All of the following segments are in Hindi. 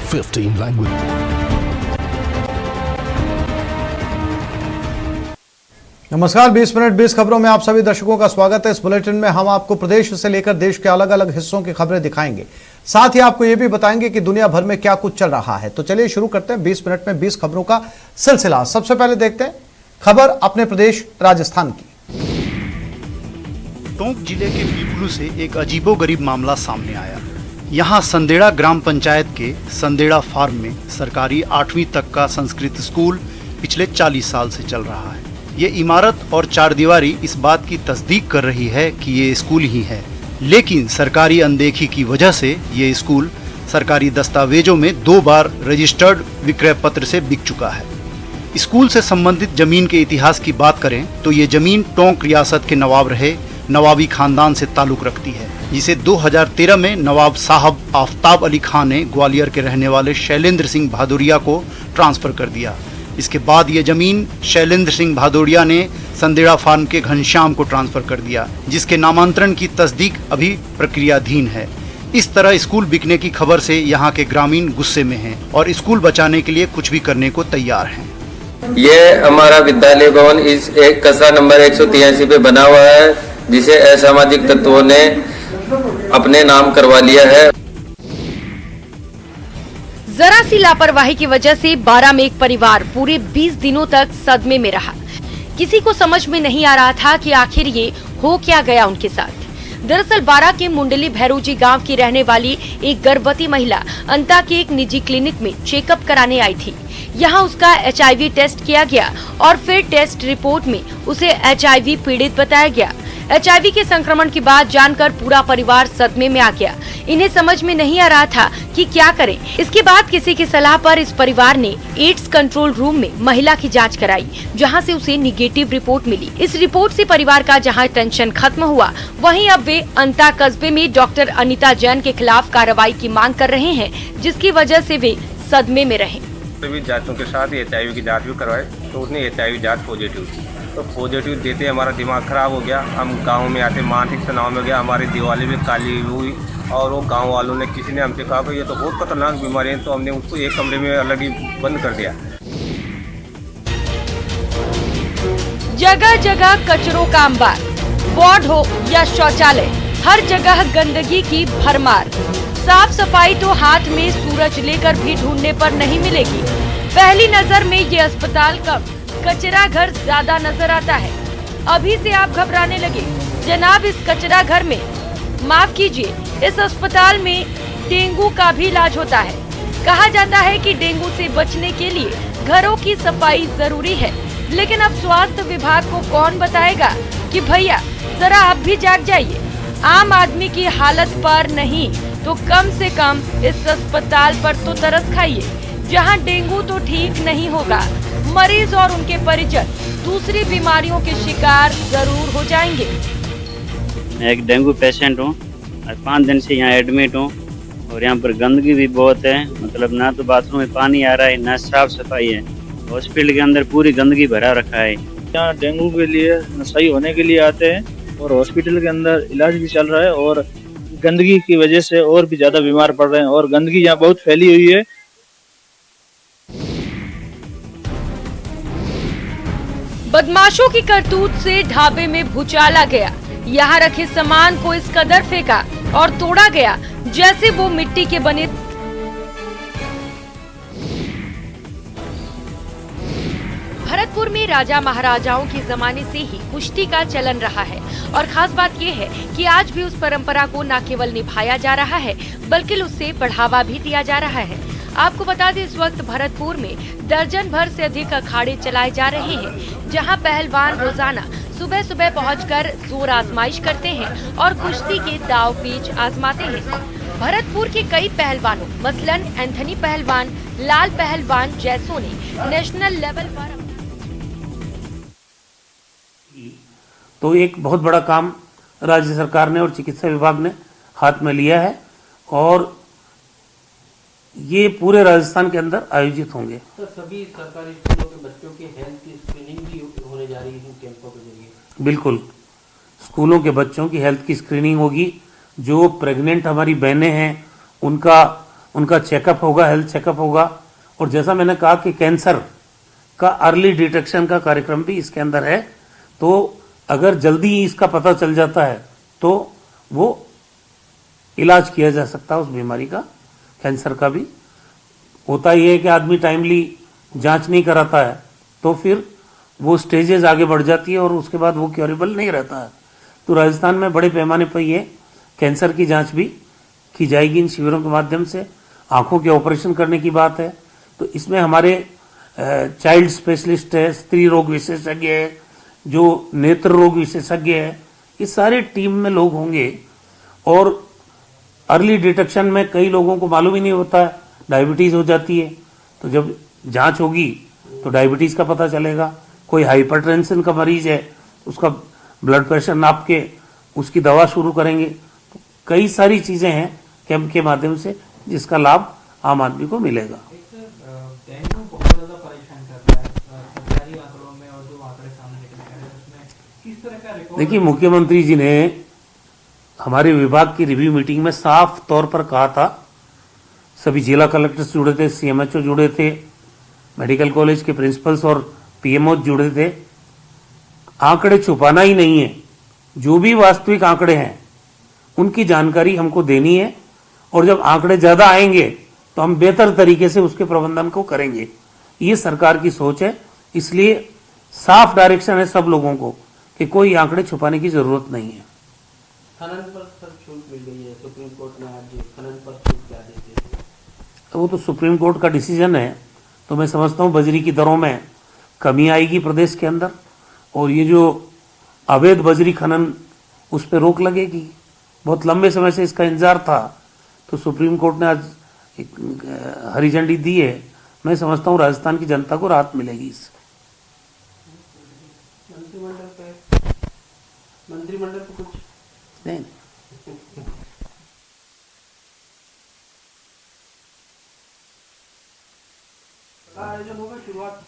15 languages. नमस्कार, 20 मिनट 20 खबरों में आप सभी दर्शकों का स्वागत है। इस बुलेटिन में हम आपको प्रदेश से लेकर देश के अलग अलग हिस्सों की खबरें दिखाएंगे, साथ ही आपको यह भी बताएंगे कि दुनिया भर में क्या कुछ चल रहा है। तो चलिए शुरू करते हैं 20 मिनट में 20 खबरों का सिलसिला। सबसे पहले देखते हैं खबर अपने प्रदेश राजस्थान की। टोंक जिले के पीपलू से एक अजीबोगरीब मामला सामने आया। यहाँ संदेड़ा ग्राम पंचायत के संदेड़ा फार्म में सरकारी 8वीं तक का संस्कृत स्कूल पिछले 40 साल से चल रहा है। ये इमारत और चारदीवारी इस बात की तस्दीक कर रही है कि ये स्कूल ही है, लेकिन सरकारी अनदेखी की वजह से ये स्कूल सरकारी दस्तावेजों में 2 बार रजिस्टर्ड विक्रय पत्र से बिक चुका है। स्कूल से संबंधित जमीन के इतिहास की बात करें तो ये जमीन टोंक रियासत के नवाब रहे नवाबी खानदान से ताल्लुक रखती है, जिसे 2013 में नवाब साहब आफ्ताब अली खान ने ग्वालियर के रहने वाले शैलेंद्र सिंह भादोरिया को ट्रांसफर कर दिया। इसके बाद ये जमीन शैलेंद्र सिंह भादोरिया ने संदेड़ा फार्म के घनश्याम को ट्रांसफर कर दिया, जिसके नामांतरण की तस्दीक अभी प्रक्रियाधीन है। इस तरह स्कूल बिकने की खबर से यहाँ के ग्रामीण गुस्से में हैं और स्कूल बचाने के लिए कुछ भी करने को तैयार हैं। ये हमारा विद्यालय भवन इस एक कस्बा नंबर 183 पे बना हुआ है, जिसे असामाजिक तत्वों ने अपने नाम करवा लिया है। जरा सी लापरवाही की वजह से बारां में एक परिवार पूरे 20 दिनों तक सदमे में रहा। किसी को समझ में नहीं आ रहा था कि आखिर ये हो क्या गया उनके साथ। दरअसल बारां के मुंडली भैरूजी गांव की रहने वाली एक गर्भवती महिला अंता के एक निजी क्लिनिक में चेकअप कराने आई थी। यहाँ उसका HIV टेस्ट किया गया और फिर टेस्ट रिपोर्ट में उसे HIV पीड़ित बताया गया। HIV के संक्रमण की बात जानकर पूरा परिवार सदमे में आ गया। इन्हें समझ में नहीं आ रहा था कि क्या करें। इसके बाद किसी की सलाह पर इस परिवार ने एड्स कंट्रोल रूम में महिला की जांच कराई, जहां से उसे निगेटिव रिपोर्ट मिली। इस रिपोर्ट से परिवार का जहां टेंशन खत्म हुआ, वहीं अब वे अंता कस्बे में डॉक्टर अनीता जैन के खिलाफ कार्रवाई की मांग कर रहे हैं, जिसकी वजह से वे सदमे में रहे। सभी जांचों के साथ HIV की जांच भी करवाई तो उसने HIV जांच पॉजिटिव थी। तो पॉजिटिव देते हमारा दिमाग खराब हो गया। हम गांव में आते मानसिक तनाव में गया, हमारी दीवारें भी काली हुई और वो गांव वालों ने किसी ने हमसे कहा कि ये तो बहुत खतरनाक बीमारी है, तो हमने उसको एक कमरे में अलग ही बंद कर दिया। जगह जगह कचरों का अंबार, वार्ड हो या शौचालय, हर जगह गंदगी की भरमार। साफ सफाई तो हाथ में सूरज लेकर भी ढूंढने पर नहीं मिलेगी। पहली नजर में ये अस्पताल कम कचरा घर ज्यादा नजर आता है। अभी से आप घबराने लगे। जनाब, इस कचरा घर में, माफ कीजिए, इस अस्पताल में डेंगू का भी इलाज होता है। कहा जाता है कि डेंगू से बचने के लिए घरों की सफाई जरूरी है, लेकिन अब स्वास्थ्य विभाग को कौन बताएगा कि भैया जरा आप भी जाग जाइए। आम आदमी की हालत पर नहीं तो कम से कम इस अस्पताल पर तो तरस खाइए, जहां डेंगू तो ठीक नहीं होगा, मरीज और उनके परिजन दूसरी बीमारियों के शिकार जरूर हो जाएंगे। मैं एक डेंगू पेशेंट हूँ, 5 दिन से यहाँ एडमिट हूँ और यहाँ पर गंदगी भी बहुत है। मतलब ना तो बाथरूम में पानी आ रहा है, ना साफ सफाई है। हॉस्पिटल के अंदर पूरी गंदगी भरा रखा है। यहाँ डेंगू के लिए सही होने के लिए आते हैं और हॉस्पिटल के अंदर इलाज भी चल रहा है और गंदगी की वजह से और भी ज्यादा बीमार पड़ रहे हैं और गंदगी यहाँ बहुत फैली हुई है। बदमाशों की करतूत से ढाबे में भूचाल आ गया। यहाँ रखे सामान को इस कदर फेंका और तोड़ा गया जैसे वो मिट्टी के बने। भरतपुर में राजा महाराजाओं के जमाने से ही कुश्ती का चलन रहा है और खास बात ये है कि आज भी उस परंपरा को न केवल निभाया जा रहा है बल्कि उससे बढ़ावा भी दिया जा रहा है। आपको बता दें, इस वक्त भरतपुर में दर्जन भर से अधिक अखाड़े चलाए जा रहे हैं, जहां पहलवान रोजाना सुबह सुबह पहुंचकर जोर आजमाइश करते हैं और कुश्ती के दाव पेच आजमाते हैं। भरतपुर के कई पहलवानों मसलन एंथनी पहलवान, लाल पहलवान जैसों ने नेशनल लेवल पर तो एक बहुत बड़ा काम राज्य सरकार ने और चिकित्सा विभाग ने हाथ में लिया है और ये पूरे राजस्थान के अंदर आयोजित होंगे। तो सभी सरकारी स्कूलों के बच्चों की हेल्थ की स्क्रीनिंग भी होने जा रही है इन कैंपों के जरिए। बिल्कुल, स्कूलों के बच्चों की हेल्थ की स्क्रीनिंग होगी। जो प्रेग्नेंट हमारी बहनें हैं उनका उनका चेकअप होगा, हेल्थ चेकअप होगा। और जैसा मैंने कहा कि कैंसर का अर्ली डिटेक्शन का कार्यक्रम भी इसके अंदर है, तो अगर जल्दी इसका पता चल जाता है तो वो इलाज किया जा सकता है उस बीमारी का, कैंसर का भी। होता ये है कि आदमी टाइमली जांच नहीं कराता है तो फिर वो स्टेजेस आगे बढ़ जाती है और उसके बाद वो क्योरेबल नहीं रहता है। तो राजस्थान में बड़े पैमाने पर ये कैंसर की जांच भी की जाएगी इन शिविरों के माध्यम से। आंखों के ऑपरेशन करने की बात है तो इसमें हमारे चाइल्ड स्पेशलिस्ट है, स्त्री रोग विशेषज्ञ है, जो नेत्र रोग विशेषज्ञ है, इस सारे टीम में लोग होंगे। और अर्ली डिटेक्शन में कई लोगों को मालूम ही नहीं होता है, डायबिटीज हो जाती है, तो जब जांच होगी तो डायबिटीज का पता चलेगा। कोई हाइपरटेंशन का मरीज है, उसका ब्लड प्रेशर नाप के उसकी दवा शुरू करेंगे। तो कई सारी चीजें हैं कैंप के माध्यम से जिसका लाभ आम आदमी को मिलेगा। डेंगू बहुत ज्यादा परेशान कर रहा है सरकारी आंकड़ों में, और जो आंकड़े सामने निकले हैं उसमें किस तरह का रिकॉर्ड? देखिए, मुख्यमंत्री जी ने हमारे विभाग की रिव्यू मीटिंग में साफ तौर पर कहा था, सभी जिला कलेक्टर्स जुड़े थे, सीएमएचओ जुड़े थे, मेडिकल कॉलेज के प्रिंसिपल्स और पीएमओ जुड़े थे। आंकड़े छुपाना ही नहीं है, जो भी वास्तविक आंकड़े हैं उनकी जानकारी हमको देनी है, और जब आंकड़े ज्यादा आएंगे तो हम बेहतर तरीके से उसके प्रबंधन को करेंगे। ये सरकार की सोच है, इसलिए साफ डायरेक्शन है सब लोगों को कि कोई आंकड़े छुपाने की जरूरत नहीं है। खनन पर सर छूट मिल गई है सुप्रीम कोर्ट ने आज, खनन पर छूट क्या देती है? वो तो सुप्रीम कोर्ट का डिसीजन है। तो मैं समझता हूँ बजरी की दरों में कमी आएगी प्रदेश के अंदर, और ये जो अवैध बजरी खनन उस पर रोक लगेगी। बहुत लंबे समय से इसका इंतजार था, तो सुप्रीम कोर्ट ने आज हरी झंडी दी है। मैं समझता हूँ राजस्थान की जनता को राहत मिलेगी इससे। मंत्रिमंडल पे कुछ नहीं। आयोजन होगा शुरुआत?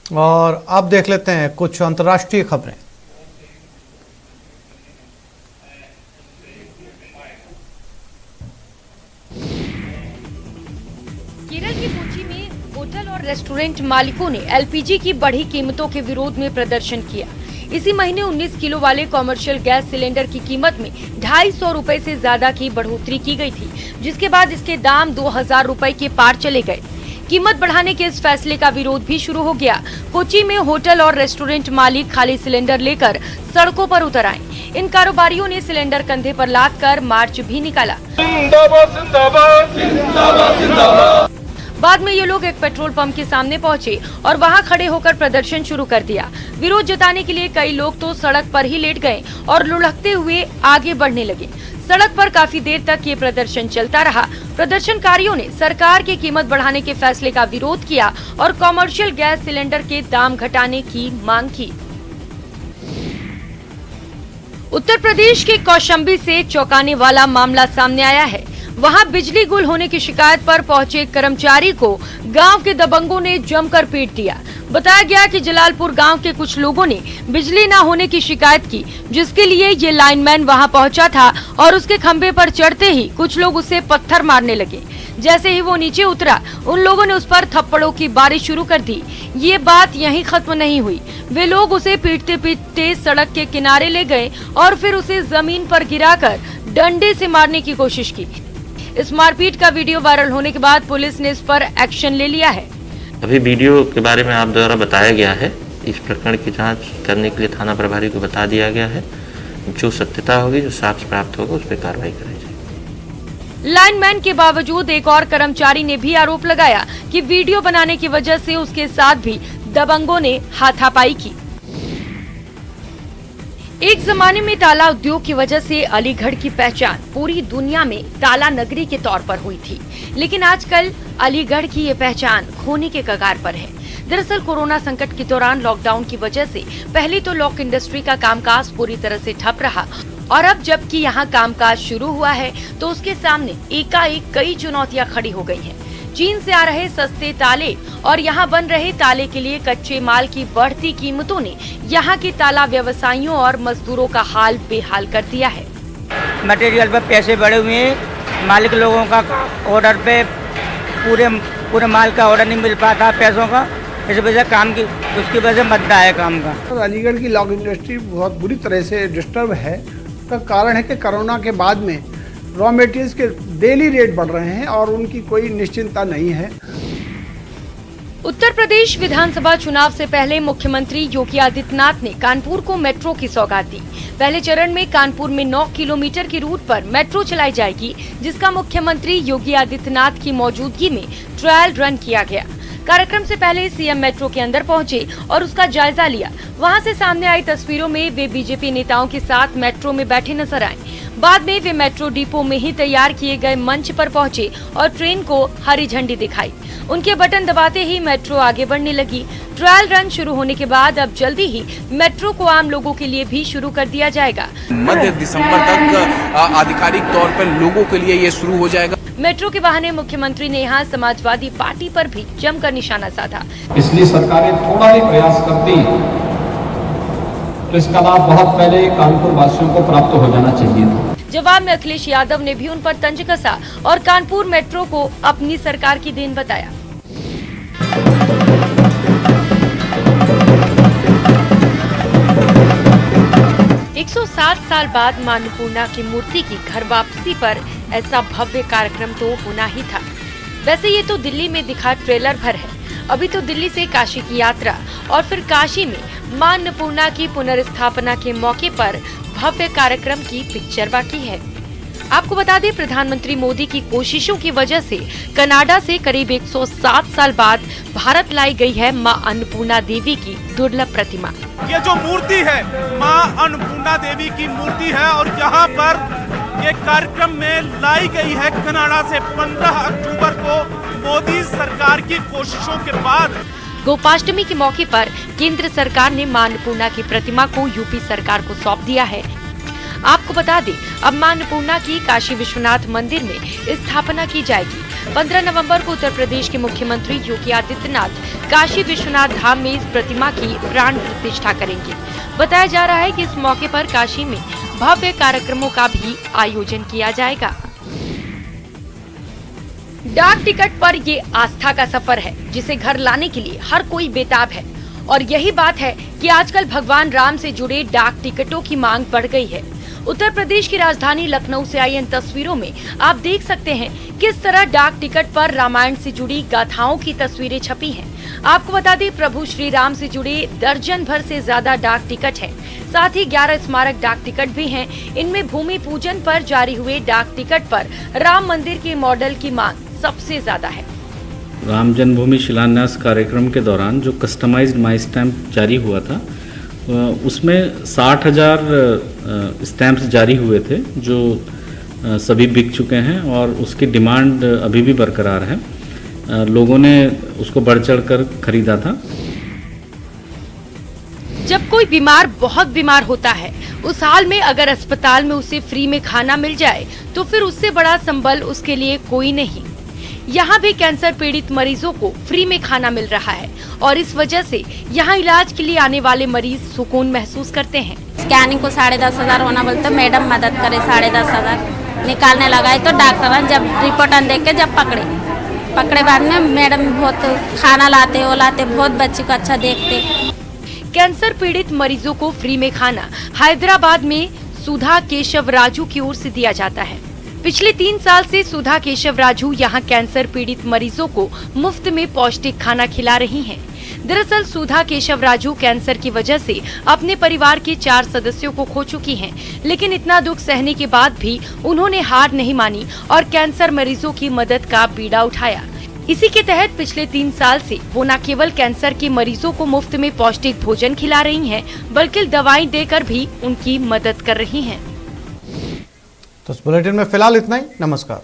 और अब देख लेते हैं कुछ अंतर्राष्ट्रीय खबरें। केरल की कोची में होटल और रेस्टोरेंट मालिकों ने एलपीजी की बढ़ी कीमतों के विरोध में प्रदर्शन किया। इसी महीने 19 किलो वाले कॉमर्शियल गैस सिलेंडर की कीमत में 250 रुपए से ज्यादा की बढ़ोतरी की गई थी, जिसके बाद इसके दाम 2000 रुपए के पार चले गए। कीमत बढ़ाने के इस फैसले का विरोध भी शुरू हो गया। कोची में होटल और रेस्टोरेंट मालिक खाली सिलेंडर लेकर सड़कों पर उतर आए। इन कारोबारियों ने सिलेंडर कंधे पर लाद कर मार्च भी निकाला। बाद में ये लोग एक पेट्रोल पंप के सामने पहुंचे और वहां खड़े होकर प्रदर्शन शुरू कर दिया। विरोध जताने के लिए कई लोग तो सड़क पर ही लेट गए और लुढ़कते हुए आगे बढ़ने लगे। सड़क पर काफी देर तक ये प्रदर्शन चलता रहा। प्रदर्शनकारियों ने सरकार की कीमत बढ़ाने के फैसले का विरोध किया और कॉमर्शियल गैस सिलेंडर के दाम घटाने की मांग की। उत्तर प्रदेश के कौशाम्बी से चौंकाने वाला मामला सामने आया है। वहां बिजली गुल होने की शिकायत पर पहुंचे एक कर्मचारी को गांव के दबंगों ने जमकर पीट दिया। बताया गया कि जलालपुर गांव के कुछ लोगों ने बिजली न होने की शिकायत की, जिसके लिए ये लाइनमैन वहां पहुंचा था और उसके खंभे पर चढ़ते ही कुछ लोग उसे पत्थर मारने लगे। जैसे ही वो नीचे उतरा, उन लोगों ने उस पर थप्पड़ों की बारिश शुरू कर दी। ये बात यहीं खत्म नहीं हुई। वे लोग उसे पीटते पीटते सड़क के किनारे ले गए और फिर उसे जमीन पर गिराकर डंडे से मारने की कोशिश की। इस मारपीट का वीडियो वायरल होने के बाद पुलिस ने इस पर एक्शन ले लिया है। अभी वीडियो के बारे में आप द्वारा बताया गया है। इस प्रकरण की जांच करने के लिए थाना प्रभारी को बता दिया गया है। जो सत्यता होगी, जो साक्ष्य प्राप्त होगा, उस पर कार्रवाई कराई जाएगी। लाइनमैन के बावजूद एक और कर्मचारी ने भी आरोप लगाया कि वीडियो बनाने की वजह से उसके साथ भी दबंगों ने हाथापाई की। एक जमाने में ताला उद्योग की वजह से अलीगढ़ की पहचान पूरी दुनिया में ताला नगरी के तौर पर हुई थी, लेकिन आजकल अलीगढ़ की ये पहचान खोने के कगार पर है। दरअसल कोरोना संकट के दौरान लॉकडाउन की वजह से पहले तो लॉक इंडस्ट्री का कामकाज पूरी तरह से ठप रहा और अब जबकि यहाँ कामकाज शुरू हुआ है तो उसके सामने एकाएक कई चुनौतियाँ खड़ी हो गई हैं। चीन से आ रहे सस्ते ताले और यहाँ बन रहे ताले के लिए कच्चे माल की बढ़ती कीमतों ने यहाँ के ताला व्यवसायियों और मजदूरों का हाल बेहाल कर दिया है। मटेरियल पर पैसे बढ़े हुए हैं, मालिक लोगों का ऑर्डर पे पूरे माल का ऑर्डर नहीं मिल पाता पैसों का, इस वजह काम की उसकी वजह से मद्दा है काम का। अलीगढ़ की लॉक इंडस्ट्री बहुत बुरी तरह से डिस्टर्ब है। उसका कारण है कि कोरोना के बाद में रॉ मटेरियल्स के डेली रेट बढ़ रहे हैं और उनकी कोई निश्चिंतता नहीं है। उत्तर प्रदेश विधानसभा चुनाव से पहले मुख्यमंत्री योगी आदित्यनाथ ने कानपुर को मेट्रो की सौगात दी। पहले चरण में कानपुर में 9 किलोमीटर की रूट पर मेट्रो चलाई जाएगी, जिसका मुख्यमंत्री योगी आदित्यनाथ की मौजूदगी में ट्रायल रन किया गया। कार्यक्रम से पहले सीएम मेट्रो के अंदर पहुंचे और उसका जायजा लिया। वहां से सामने आई तस्वीरों में वे बीजेपी नेताओं के साथ मेट्रो में बैठे नजर आए। बाद में वे मेट्रो डिपो में ही तैयार किए गए मंच पर पहुंचे और ट्रेन को हरी झंडी दिखाई। उनके बटन दबाते ही मेट्रो आगे बढ़ने लगी। ट्रायल रन शुरू होने के बाद अब जल्दी ही मेट्रो को आम लोगों के लिए भी शुरू कर दिया जाएगा। मध्य दिसंबर तक आधिकारिक तौर पर लोगों के लिए ये शुरू हो जाएगा। मेट्रो के बहाने मुख्यमंत्री ने यहाँ समाजवादी पार्टी पर भी जमकर निशाना साधा। इसलिए सरकारें थोड़ा भी प्रयास करती तो इसका लाभ बहुत पहले कानपुर वासियों को प्राप्त हो जाना चाहिए था। जवाब में अखिलेश यादव ने भी उन पर तंज कसा और कानपुर मेट्रो को अपनी सरकार की देन बताया। एक 107 साल बाद मां अन्नपूर्णा की मूर्ति की घर वापसी पर ऐसा भव्य कार्यक्रम तो होना ही था। वैसे ये तो दिल्ली में दिखा ट्रेलर भर है, अभी तो दिल्ली से काशी की यात्रा और फिर काशी में मां अन्नपूर्णा की पुनर्स्थापना के मौके पर भव्य कार्यक्रम की पिक्चर बाकी है। आपको बता दें, प्रधानमंत्री मोदी की कोशिशों की वजह से कनाडा से करीब 107 साल बाद भारत लाई गई है मां अन्नपूर्णा देवी की दुर्लभ प्रतिमा। ये जो मूर्ति है मां अन्नपूर्णा देवी की मूर्ति है और यहाँ पर ये कार्यक्रम में लाई गई है कनाडा से 15 अक्टूबर को मोदी सरकार की कोशिशों के बाद। गोपाष्टमी के मौके पर केंद्र सरकार ने मां अन्नपूर्णा की प्रतिमा को यूपी सरकार को सौंप दिया है। आपको बता दें, अब मां अन्नपूर्णा की काशी विश्वनाथ मंदिर में स्थापना की जाएगी। 15 नवंबर को उत्तर प्रदेश के मुख्यमंत्री योगी आदित्यनाथ काशी विश्वनाथ धाम में इस प्रतिमा की प्राण प्रतिष्ठा करेंगे। बताया जा रहा है कि इस मौके पर काशी में भव्य कार्यक्रमों का भी आयोजन किया जाएगा। डाक टिकट पर ये आस्था का सफर है जिसे घर लाने के लिए हर कोई बेताब है और यही बात है कि आजकल भगवान राम से जुड़े डाक टिकटों की मांग बढ़ गई है। उत्तर प्रदेश की राजधानी लखनऊ से आई इन तस्वीरों में आप देख सकते हैं किस तरह डाक टिकट पर रामायण से जुड़ी गाथाओं की तस्वीरें छपी हैं। आपको बता दें, प्रभु श्री राम से जुड़े दर्जन भर से ज्यादा डाक टिकट हैं। साथ ही 11 स्मारक डाक टिकट भी हैं। इनमें भूमि पूजन पर जारी हुए डाक टिकट पर राम मंदिर के मॉडल की मांग सबसे ज्यादा है। राम जन्मभूमि शिलान्यास कार्यक्रम के दौरान जो कस्टमाइज्ड माई स्टैम्प जारी हुआ था उसमें 60,000 स्टैम्प्स जारी हुए थे जो सभी बिक चुके हैं और उसकी डिमांड अभी भी बरकरार है। लोगों ने उसको बढ़ चढ़ कर खरीदा था। जब कोई बीमार बहुत बीमार होता है, उस हाल में अगर अस्पताल में उसे फ्री में खाना मिल जाए तो फिर उससे बड़ा संबल उसके लिए कोई नहीं। यहाँ भी कैंसर पीड़ित मरीजों को फ्री में खाना मिल रहा है और इस वजह से यहाँ इलाज के लिए आने वाले मरीज सुकून महसूस करते हैं। स्कैनिंग को 10,500 होना बोलते, मैडम मदद करे 10,500 निकालने लगाए तो डॉक्टर जब रिपोर्ट देख के जब पकड़े बाद में मैडम बहुत खाना लाते बहुत बच्चे को अच्छा देखते। कैंसर पीड़ित मरीजों को फ्री में खाना हैदराबाद में सुधा केशव राजू की ओर से दिया जाता है। पिछले 3 साल से सुधा केशव राजू यहाँ कैंसर पीड़ित मरीजों को मुफ्त में पौष्टिक खाना खिला रही हैं। दरअसल सुधा केशव राजू कैंसर की वजह से अपने परिवार के 4 सदस्यों को खो चुकी हैं, लेकिन इतना दुख सहने के बाद भी उन्होंने हार नहीं मानी और कैंसर मरीजों की मदद का बीड़ा उठाया। इसी के तहत पिछले 3 साल से वो न केवल कैंसर के मरीजों को मुफ्त में पौष्टिक भोजन खिला रही हैं, बल्कि दवाएं देकर भी उनकी मदद कर रही हैं। तो इस बुलेटिन में फिलहाल इतना ही। नमस्कार।